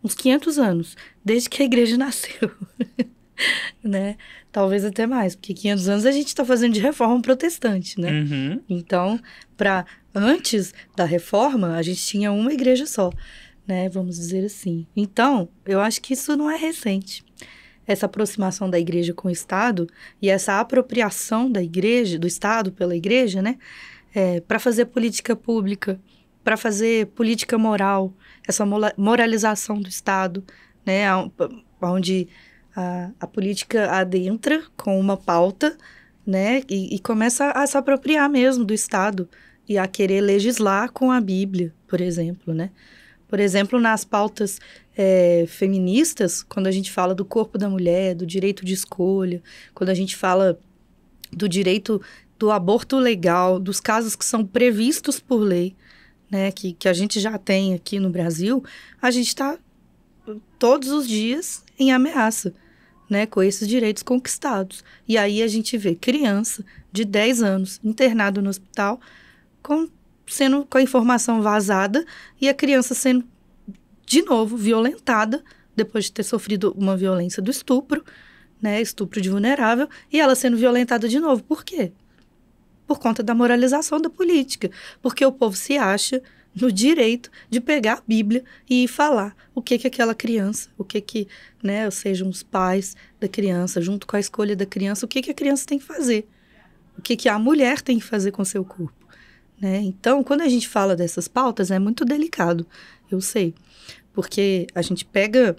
uns 500 anos, desde que a igreja nasceu, né? Talvez até mais, porque 500 anos a gente está fazendo de reforma protestante, né? Uhum. Então, antes da reforma, a gente tinha uma igreja só, né? Vamos dizer assim. Então, eu acho que isso não é recente. Essa aproximação da igreja com o Estado e essa apropriação da igreja, do Estado pela igreja, né? Para fazer política pública, para fazer política moral, essa moralização do Estado, né, onde a política adentra com uma pauta, né, e começa a se apropriar mesmo do Estado e a querer legislar com a Bíblia, por exemplo, né? Por exemplo, nas pautas feministas, quando a gente fala do corpo da mulher, do direito de escolha, quando a gente fala do direito do aborto legal, dos casos que são previstos por lei, né, que a gente já tem aqui no Brasil, a gente está todos os dias em ameaça, né, com esses direitos conquistados. E aí a gente vê criança de 10 anos internado no hospital com a informação vazada e a criança sendo, de novo, violentada depois de ter sofrido uma violência do estupro, né, estupro de vulnerável, e ela sendo violentada de novo. Por quê? Por conta da moralização da política, porque o povo se acha no direito de pegar a Bíblia e falar o que aquela criança, né, ou seja, os pais da criança, junto com a escolha da criança, o que a criança tem que fazer, o que a mulher tem que fazer com seu corpo, né? Então, quando a gente fala dessas pautas, é muito delicado, eu sei, porque a gente pega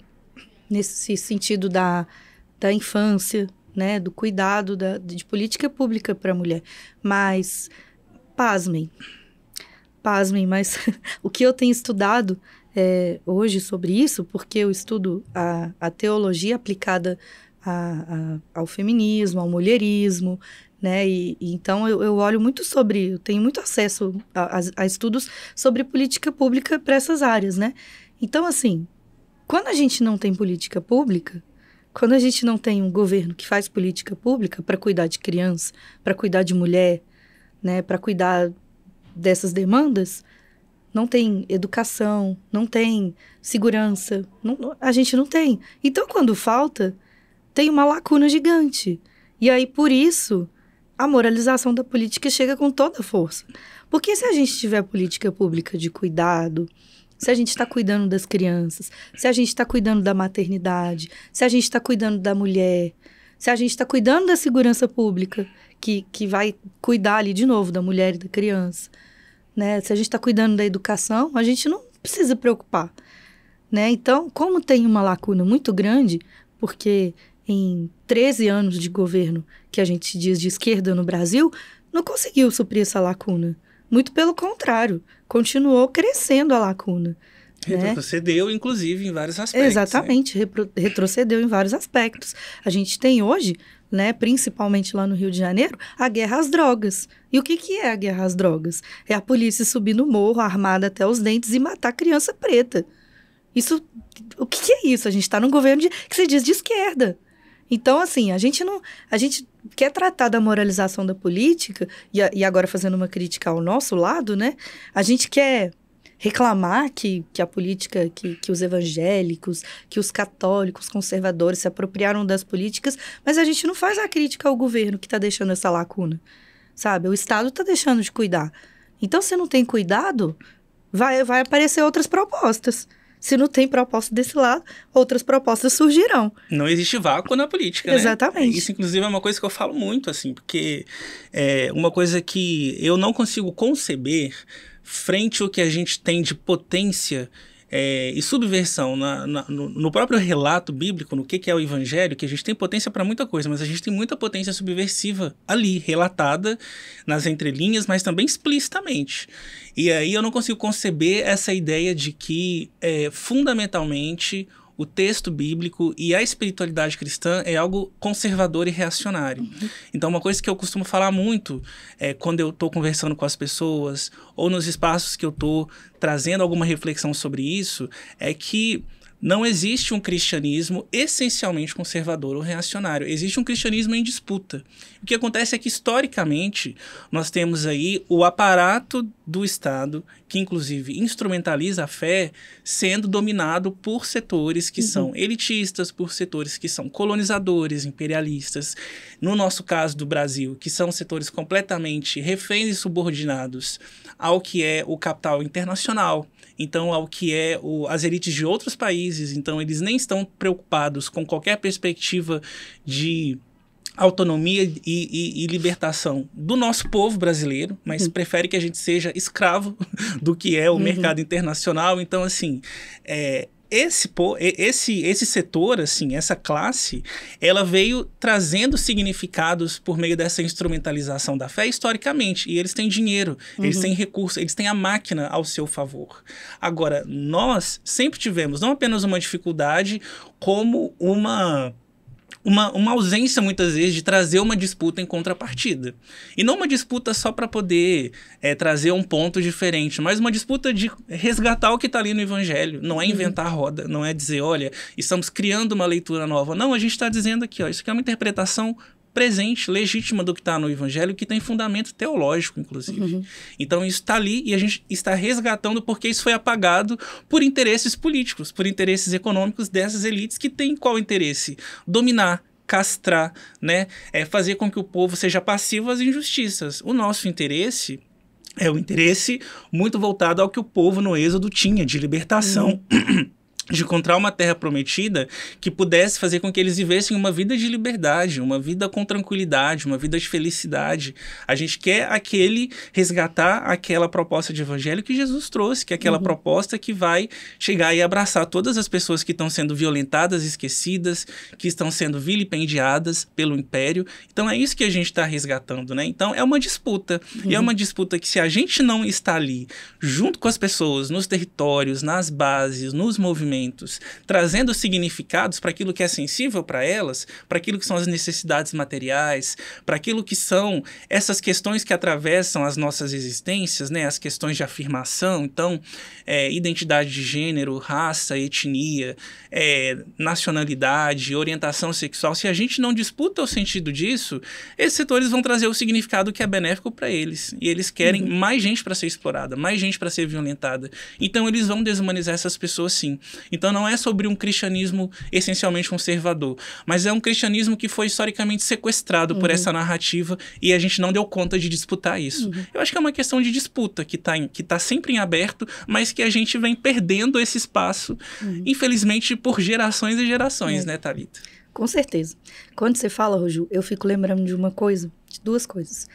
nesse sentido da infância, né, do cuidado de política pública para a mulher. Mas, pasmem, mas o que eu tenho estudado hoje sobre isso, porque eu estudo a teologia aplicada ao feminismo, ao mulherismo, né, e então eu olho muito eu tenho muito acesso a estudos sobre política pública para essas áreas, né. Então, assim, quando a gente não tem política pública, quando a gente não tem um governo que faz política pública para cuidar de criança, para cuidar de mulher, né, para cuidar dessas demandas, não tem educação, não tem segurança, a gente não tem. Então, quando falta, tem uma lacuna gigante. E aí, por isso, a moralização da política chega com toda a força. Porque se a gente tiver política pública de cuidado, se a gente está cuidando das crianças, se a gente está cuidando da maternidade, se a gente está cuidando da mulher, se a gente está cuidando da segurança pública, que vai cuidar ali de novo da mulher e da criança, né? Se a gente está cuidando da educação, a gente não precisa preocupar, né? Então, como tem uma lacuna muito grande, porque em 13 anos de governo que a gente diz de esquerda no Brasil, não conseguiu suprir essa lacuna. Muito pelo contrário, continuou crescendo a lacuna. Retrocedeu, né? Inclusive, em vários aspectos. Exatamente, né? Retrocedeu em vários aspectos. A gente tem hoje, né, principalmente lá no Rio de Janeiro, a guerra às drogas. E o que é a guerra às drogas? É a polícia subir no morro, armada até os dentes e matar criança preta. Isso, o que é isso? A gente está num governo que se diz de esquerda. Então, assim, a gente quer tratar da moralização da política, e agora fazendo uma crítica ao nosso lado, né? A gente quer reclamar que a política, que os evangélicos, que os católicos conservadores se apropriaram das políticas, mas a gente não faz a crítica ao governo que está deixando essa lacuna, sabe? O Estado está deixando de cuidar. Então, se não tem cuidado, vai aparecer outras propostas. Se não tem proposta desse lado, outras propostas surgirão. Não existe vácuo na política, né? Exatamente. Isso, inclusive, é uma coisa que eu falo muito, assim, porque é uma coisa que eu não consigo conceber frente ao que a gente tem de potência e subversão no próprio relato bíblico, no que é o evangelho, que a gente tem potência para muita coisa, mas a gente tem muita potência subversiva ali, relatada nas entrelinhas, mas também explicitamente. E aí eu não consigo conceber essa ideia de que, fundamentalmente, o texto bíblico e a espiritualidade cristã é algo conservador e reacionário. Uhum. Então, uma coisa que eu costumo falar muito quando eu estou conversando com as pessoas ou nos espaços que eu estou trazendo alguma reflexão sobre isso, é que não existe um cristianismo essencialmente conservador ou reacionário. Existe um cristianismo em disputa. O que acontece é que, historicamente, nós temos aí o aparato do Estado, que inclusive instrumentaliza a fé, sendo dominado por setores que são elitistas, por setores que são colonizadores, imperialistas. No nosso caso do Brasil, que são setores completamente reféns e subordinados ao que é o capital internacional, então ao que é as elites de outros países. Então eles nem estão preocupados com qualquer perspectiva de autonomia e libertação do nosso povo brasileiro, mas prefere que a gente seja escravo do que é o mercado internacional. Então, assim, esse setor, assim, essa classe, ela veio trazendo significados por meio dessa instrumentalização da fé historicamente, e eles têm dinheiro, eles têm recursos, eles têm a máquina ao seu favor. Agora, nós sempre tivemos não apenas uma dificuldade, como uma ausência, muitas vezes, de trazer uma disputa em contrapartida. E não uma disputa só para poder trazer um ponto diferente, mas uma disputa de resgatar o que está ali no Evangelho. Não é inventar a roda, não é dizer, olha, estamos criando uma leitura nova. Não, a gente está dizendo aqui, ó, isso aqui é uma interpretação presente, legítima do que está no Evangelho, que tem fundamento teológico, inclusive. Então, isso está ali e a gente está resgatando porque isso foi apagado por interesses políticos, por interesses econômicos dessas elites que têm qual interesse? Dominar, castrar, né? Fazer com que o povo seja passivo às injustiças. O nosso interesse é o interesse muito voltado ao que o povo no Êxodo tinha, de libertação, de encontrar uma terra prometida que pudesse fazer com que eles vivessem uma vida de liberdade, uma vida com tranquilidade, uma vida de felicidade. A gente quer resgatar aquela proposta de evangelho que Jesus trouxe, que é aquela proposta que vai chegar e abraçar todas as pessoas que estão sendo violentadas, esquecidas, que estão sendo vilipendiadas pelo império. Então é isso que a gente está resgatando, né? Então é uma disputa, e é uma disputa que, se a gente não está ali junto com as pessoas, nos territórios, nas bases, nos movimentos, trazendo significados para aquilo que é sensível para elas, para aquilo que são as necessidades materiais, para aquilo que são essas questões que atravessam as nossas existências, né? As questões de afirmação, então, identidade de gênero, raça, etnia, nacionalidade, orientação sexual. Se a gente não disputa o sentido disso, esses setores vão trazer o significado que é benéfico para eles, e eles querem mais gente para ser explorada, mais gente para ser violentada. Então eles vão desumanizar essas pessoas, sim. Então não é sobre um cristianismo essencialmente conservador, mas é um cristianismo que foi historicamente sequestrado por essa narrativa e a gente não deu conta de disputar isso. Eu acho que é uma questão de disputa que tá sempre em aberto, mas que a gente vem perdendo esse espaço, infelizmente, por gerações e gerações, né, Thalita? Com certeza. Quando você fala, Roju, eu fico lembrando de duas coisas.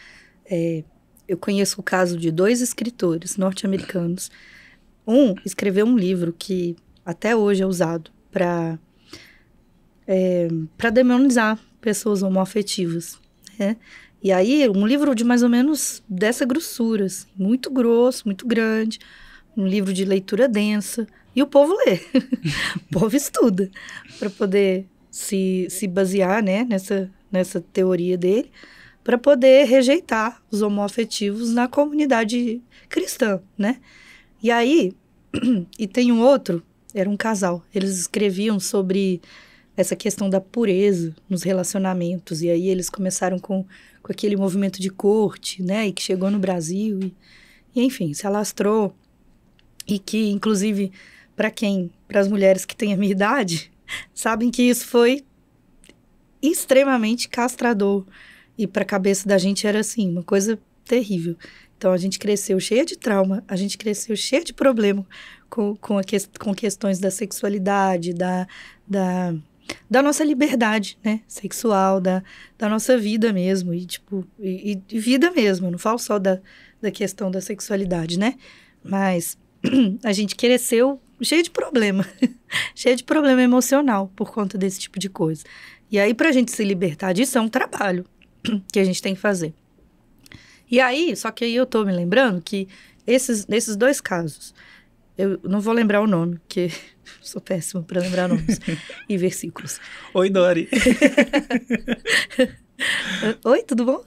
Eu conheço o caso de 2 escritores norte-americanos. Um escreveu um livro que até hoje é usado para demonizar pessoas homoafetivas, né? E aí, um livro de mais ou menos dessa grossura, assim, muito grosso, muito grande, um livro de leitura densa, e o povo lê, o povo estuda, para poder se basear, né, nessa teoria dele, para poder rejeitar os homoafetivos na comunidade cristã, né? E aí, e tem um outro, era um casal, eles escreviam sobre essa questão da pureza nos relacionamentos, e aí eles começaram com aquele movimento de corte, né, e que chegou no Brasil, e enfim, se alastrou, e que, inclusive, para as mulheres que têm a minha idade, sabem que isso foi extremamente castrador, e para a cabeça da gente era assim, uma coisa terrível. Então a gente cresceu cheia de trauma, a gente cresceu cheia de problema com questões da sexualidade, da nossa liberdade, né, sexual, da nossa vida mesmo, e vida mesmo, eu não falo só da questão da sexualidade, né, mas a gente cresceu cheio de problema, cheio de problema emocional por conta desse tipo de coisa. E aí, pra gente se libertar disso, é um trabalho que a gente tem que fazer. E aí, só que aí eu tô me lembrando que nesses 2 casos, eu não vou lembrar o nome, porque sou péssima para lembrar nomes e versículos. Oi, Dori. Oi, tudo bom?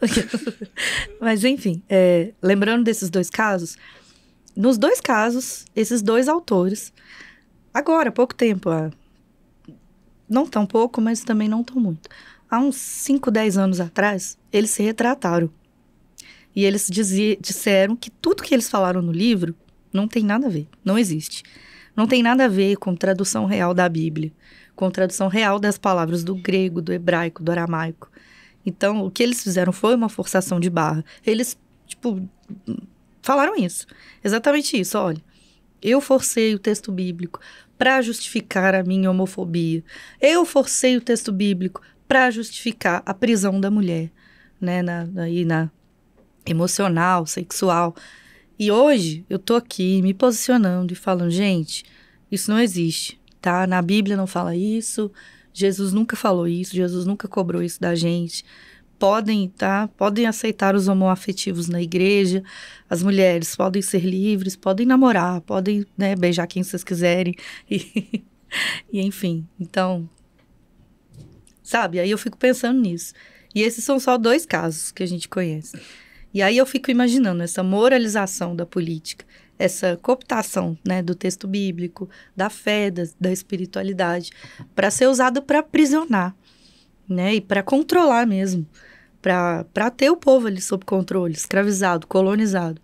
Mas, enfim, lembrando desses 2 casos, nos 2 casos, esses 2 autores, agora, há pouco tempo, não tão pouco, mas também não tão muito, há uns 5, 10 anos atrás, eles se retrataram. E eles disseram que tudo que eles falaram no livro não tem nada a ver, não existe. Não tem nada a ver com tradução real da Bíblia, com tradução real das palavras do grego, do hebraico, do aramaico. Então, o que eles fizeram foi uma forçação de barra. Eles, falaram isso, exatamente isso. Olha, eu forcei o texto bíblico para justificar a minha homofobia. Eu forcei o texto bíblico para justificar a prisão da mulher, né, na emocional, sexual. E hoje eu tô aqui me posicionando e falando, gente, isso não existe, tá? Na Bíblia não fala isso, Jesus nunca falou isso, Jesus nunca cobrou isso da gente. Podem aceitar os homoafetivos na igreja, as mulheres podem ser livres, podem namorar, podem, né, beijar quem vocês quiserem, e enfim, então, sabe? Aí eu fico pensando nisso. E esses são só 2 casos que a gente conhece. E aí eu fico imaginando essa moralização da política, essa cooptação, né, do texto bíblico, da fé, da espiritualidade, para ser usado para aprisionar, né, e para controlar mesmo, para ter o povo ali sob controle, escravizado, colonizado.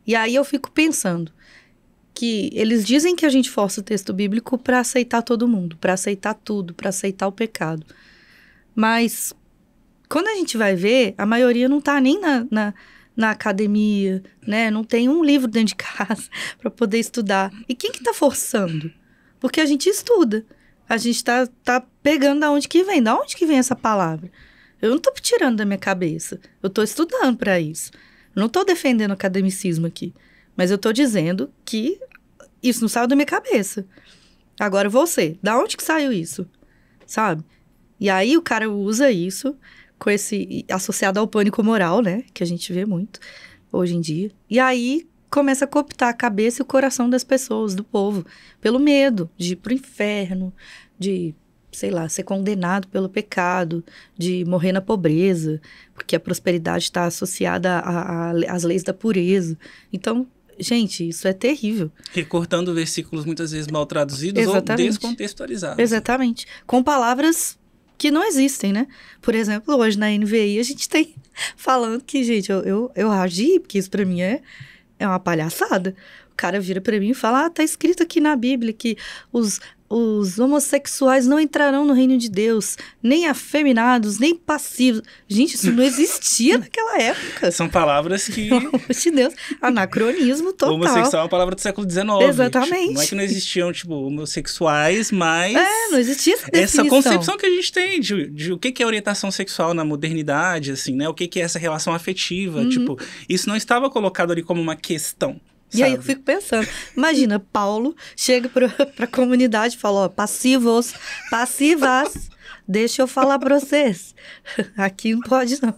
E aí eu fico pensando que eles dizem que a gente força o texto bíblico para aceitar todo mundo, para aceitar tudo, para aceitar o pecado. Mas quando a gente vai ver, a maioria não está nem na academia, né? Não tem um livro dentro de casa para poder estudar. E quem que tá forçando? Porque a gente estuda. A gente tá pegando da onde que vem essa palavra. Eu não tô tirando da minha cabeça. Eu tô estudando para isso. Eu não tô defendendo o academicismo aqui. Mas eu tô dizendo que isso não saiu da minha cabeça. Agora você, da onde que saiu isso? Sabe? E aí o cara usa isso com esse associado ao pânico moral, né? Que a gente vê muito hoje em dia. E aí começa a cooptar a cabeça e o coração das pessoas, do povo, pelo medo de ir pro inferno, de, sei lá, ser condenado pelo pecado, de morrer na pobreza, porque a prosperidade está associada às leis da pureza. Então, gente, isso é terrível. Recortando versículos muitas vezes mal traduzidos. Exatamente. Ou descontextualizados. Exatamente. Com palavras que não existem, né? Por exemplo, hoje na NVI a gente tem falando que, gente, eu agi, porque isso pra mim é uma palhaçada. cara vira para mim e fala, tá escrito aqui na Bíblia que os homossexuais não entrarão no reino de Deus, nem afeminados, nem passivos. Gente, isso não existia naquela época. São palavras que... Pelo amor de Deus, anacronismo total. Homossexual é uma palavra do século XIX. Exatamente. Tipo, não é que não existiam, tipo, homossexuais, mas... não existia essa definição. Essa concepção que a gente tem de o que é orientação sexual na modernidade, assim, né? O que é essa relação afetiva, tipo... Isso não estava colocado ali como uma questão. E aí eu fico pensando, imagina, Paulo chega para a comunidade e fala, ó, passivas, deixa eu falar para vocês, aqui não pode não.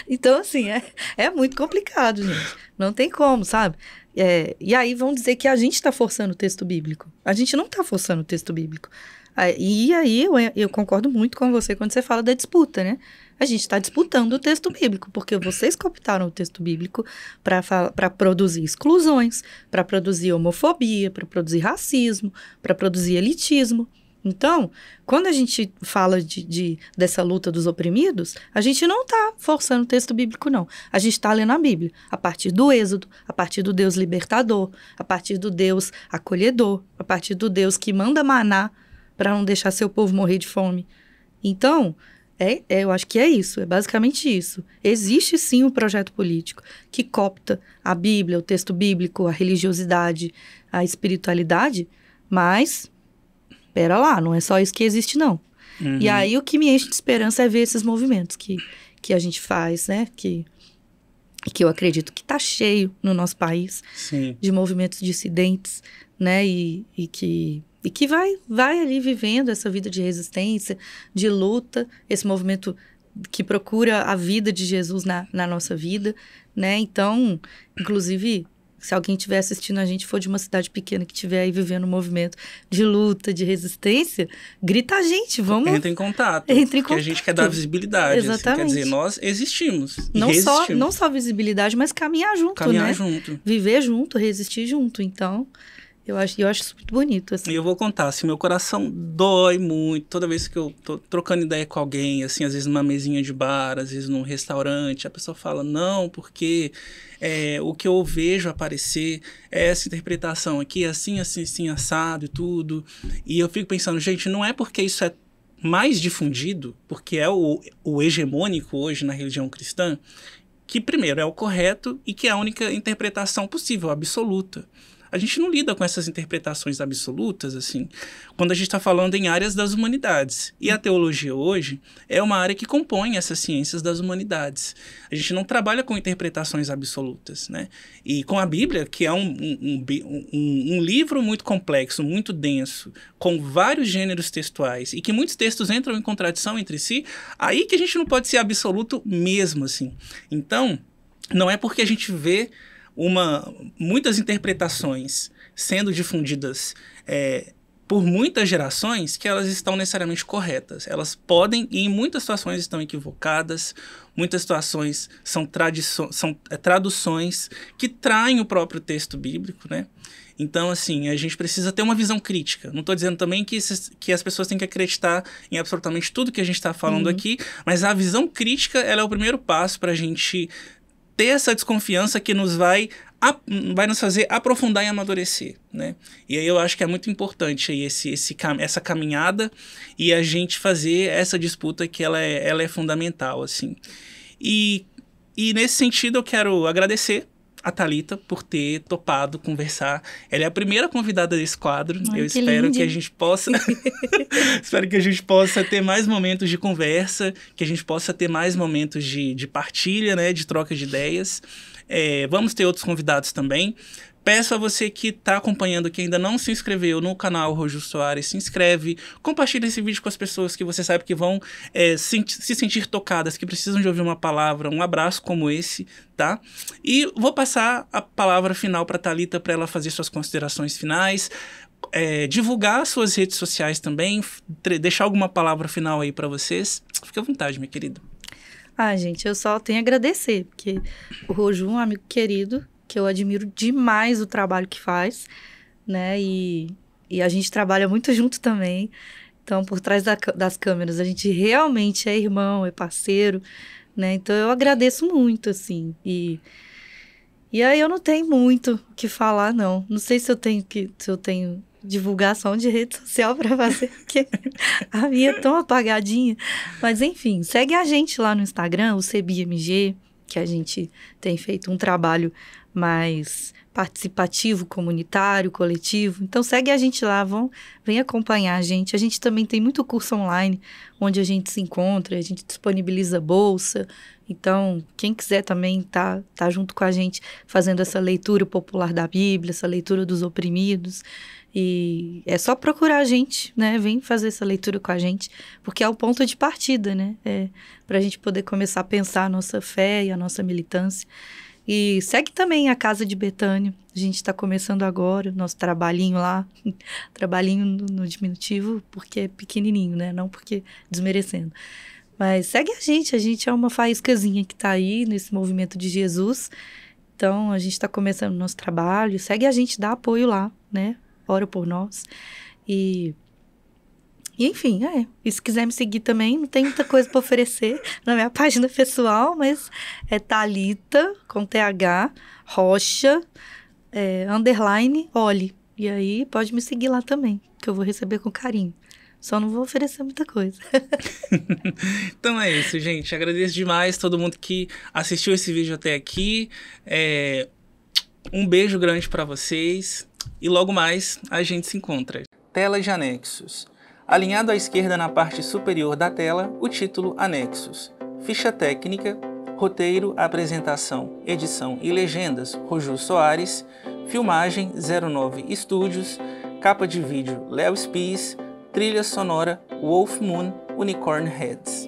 Então, assim, é muito complicado, gente, não tem como, sabe? E aí vão dizer que a gente está forçando o texto bíblico, a gente não está forçando o texto bíblico. E aí eu concordo muito com você quando você fala da disputa, né? A gente está disputando o texto bíblico, porque vocês cooptaram o texto bíblico para produzir exclusões, para produzir homofobia, para produzir racismo, para produzir elitismo. Então, quando a gente fala dessa luta dos oprimidos, a gente não está forçando o texto bíblico, não. A gente está lendo a Bíblia, a partir do Êxodo, a partir do Deus libertador, a partir do Deus acolhedor, a partir do Deus que manda maná para não deixar seu povo morrer de fome. Então, eu acho que é isso, é basicamente isso. Existe sim um projeto político que coopta a Bíblia, o texto bíblico, a religiosidade, a espiritualidade, mas, pera lá, não é só isso que existe, não. E aí o que me enche de esperança é ver esses movimentos que a gente faz, né, que eu acredito que está cheio no nosso país, sim, de movimentos dissidentes, né, e que vai ali vivendo essa vida de resistência, de luta, esse movimento que procura a vida de Jesus na nossa vida, né? Então, inclusive, se alguém estiver assistindo a gente, for de uma cidade pequena que estiver aí vivendo um movimento de luta, de resistência, grita a gente, vamos... Entra em contato. Porque a gente quer dar visibilidade. Exatamente. Assim, quer dizer, nós existimos e não só visibilidade, mas caminhar junto, caminhar junto. Viver junto, resistir junto. Então... Eu acho isso muito bonito, assim. E eu vou contar, assim, meu coração dói muito toda vez que eu tô trocando ideia com alguém, assim, às vezes numa mesinha de bar, às vezes num restaurante, a pessoa fala, não, porque o que eu vejo aparecer é essa interpretação aqui, assim, assado e tudo. E eu fico pensando, gente, não é porque isso é mais difundido, porque é o hegemônico hoje na religião cristã, que primeiro é o correto e que é a única interpretação possível, absoluta. A gente não lida com essas interpretações absolutas, assim, quando a gente está falando em áreas das humanidades. E a teologia hoje é uma área que compõe essas ciências das humanidades. A gente não trabalha com interpretações absolutas, né? E com a Bíblia, que é um livro muito complexo, muito denso, com vários gêneros textuais, e que muitos textos entram em contradição entre si, aí que a gente não pode ser absoluto mesmo, assim. Então, não é porque a gente vê muitas interpretações sendo difundidas por muitas gerações que elas estão necessariamente corretas. Elas podem e em muitas situações estão equivocadas, muitas situações são traduções que traem o próprio texto bíblico, né? Então, assim, a gente precisa ter uma visão crítica. Não estou dizendo também que as pessoas têm que acreditar em absolutamente tudo que a gente está falando aqui, mas a visão crítica ela é o primeiro passo para a gente ter essa desconfiança que vai nos fazer aprofundar e amadurecer, né? E aí eu acho que é muito importante aí essa caminhada e a gente fazer essa disputa que ela é fundamental, assim. E nesse sentido eu quero agradecer a Thalita por ter topado conversar. Ela é a primeira convidada desse quadro. Ai, eu espero que a gente possa espero que a gente possa ter mais momentos de conversa, que a gente possa ter mais momentos de partilha, né, de troca de ideias. Vamos ter outros convidados também. Peço a você que está acompanhando, que ainda não se inscreveu no canal Roju Soares, se inscreve, compartilha esse vídeo com as pessoas que você sabe que vão se sentir tocadas, que precisam de ouvir uma palavra, um abraço como esse, tá? E vou passar a palavra final para a Thalita, para ela fazer suas considerações finais, divulgar suas redes sociais também, deixar alguma palavra final aí para vocês. Fique à vontade, minha querida. Gente, eu só tenho a agradecer, porque o Roju é um amigo querido, que eu admiro demais o trabalho que faz, né, e a gente trabalha muito junto também, então por trás das câmeras a gente realmente é irmão, é parceiro, né, então eu agradeço muito, assim, e E aí eu não tenho muito o que falar, não. Não sei se eu tenho divulgação de rede social para fazer, porque a minha é tão apagadinha. Mas enfim, segue a gente lá no Instagram, o CBMG, que a gente tem feito um trabalho mais participativo, comunitário, coletivo. Então segue a gente lá, vem acompanhar a gente. A gente também tem muito curso online, onde a gente se encontra, a gente disponibiliza bolsa. Então, quem quiser também tá junto com a gente fazendo essa leitura popular da Bíblia, essa leitura dos oprimidos. E é só procurar a gente, né? Vem fazer essa leitura com a gente, porque é o ponto de partida, né? Para a gente poder começar a pensar a nossa fé e a nossa militância. E segue também a Casa de Betânia. A gente está começando agora o nosso trabalhinho lá. Trabalhinho no diminutivo, porque é pequenininho, né? Não porque desmerecendo. Mas segue a gente é uma faíscazinha que está aí nesse movimento de Jesus. Então, a gente está começando o nosso trabalho. Segue a gente, dá apoio lá, né? Ora por nós. E enfim, E se quiser me seguir também, não tem muita coisa para oferecer na minha página pessoal, mas é Thalita, com TH, Rocha, _ Oli. E aí, pode me seguir lá também, que eu vou receber com carinho. Só não vou oferecer muita coisa. Então é isso, gente. Agradeço demais todo mundo que assistiu esse vídeo até aqui. Um beijo grande para vocês. E logo mais a gente se encontra. Tela de anexos. Alinhado à esquerda na parte superior da tela, o título Anexos. Ficha técnica, roteiro, apresentação, edição e legendas, Roju Soares. Filmagem, 09 Estúdios. Capa de vídeo, Léo Spies. Trilha sonora, Wolf Moon, Unicorn Heads.